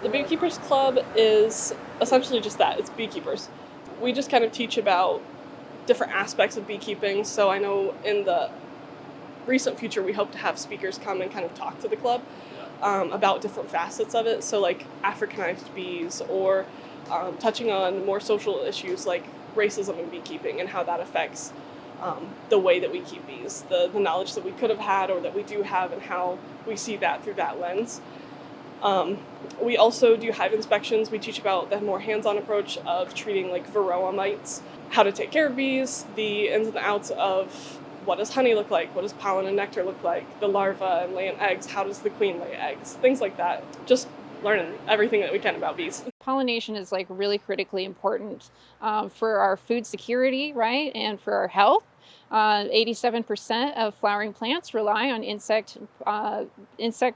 The Beekeepers Club is essentially just that. It's beekeepers. We just kind of teach about different aspects of beekeeping. So I know in the recent future we hope to have speakers come and kind of talk to the club about different facets of it. So like Africanized bees or touching on more social issues like racism in beekeeping and how that affects the way that we keep bees, the knowledge that we could have had or that we do have and how we see that through that lens. We also do hive inspections. We teach about the more hands-on approach of treating like varroa mites, how to take care of bees, the ins and outs of what does honey look like, what does pollen and nectar look like, the larva and laying eggs, how does the queen lay eggs, things like that. Just learning everything that we can about bees. Pollination is like really critically important for our food security, right, and for our health. 87% of flowering plants rely on insect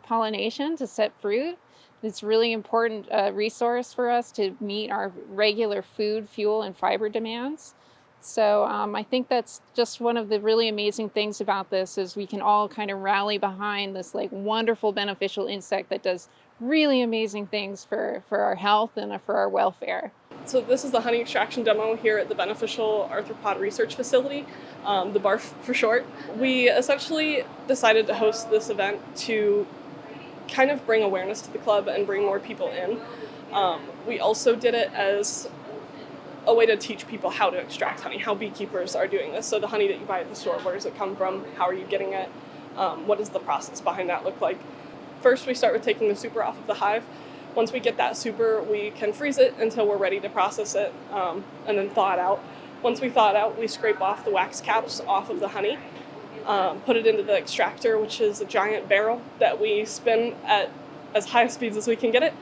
pollination to set fruit. It's really important resource for us to meet our regular food, fuel, and fiber demands. So I think that's just one of the really amazing things about this is we can all kind of rally behind this like wonderful beneficial insect that does really amazing things for our health and for our welfare. So this is the honey extraction demo here at the Beneficial Arthropod Research Facility, the BARF for short. We essentially decided to host this event to kind of bring awareness to the club and bring more people in. We also did it as a way to teach people how to extract honey, how beekeepers are doing this. So the honey that you buy at the store, where does it come from? How are you getting it? What does the process behind that look like? First, we start with taking the super off of the hive. Once we get that super, we can freeze it until we're ready to process it and then thaw it out. Once we thaw it out, we scrape off the wax caps off of the honey, put it into the extractor, which is a giant barrel that we spin at as high speeds as we can get it.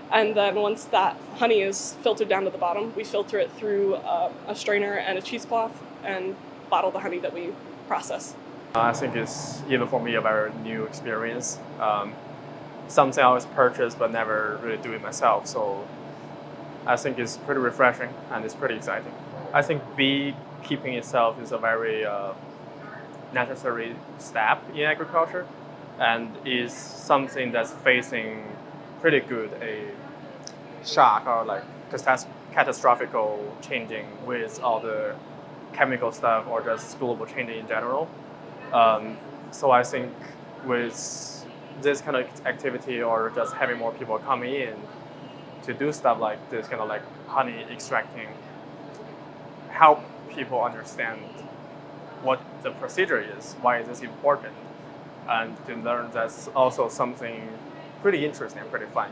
And then once that honey is filtered down to the bottom, we filter it through a strainer and a cheesecloth and bottle the honey that we process. I think it's, even for me, a very new experience. Something I always purchase but never really do it myself. So I think it's pretty refreshing and it's pretty exciting. I think beekeeping itself is a very necessary step in agriculture and is something that's facing pretty good a shock or like catastrophic changing with all the chemical stuff or just global changing in general. So I think with this kind of activity or just having more people coming in to do stuff like this kind of like honey extracting, help people understand what the procedure is, why is this important, and to learn that's also something pretty interesting and pretty fun.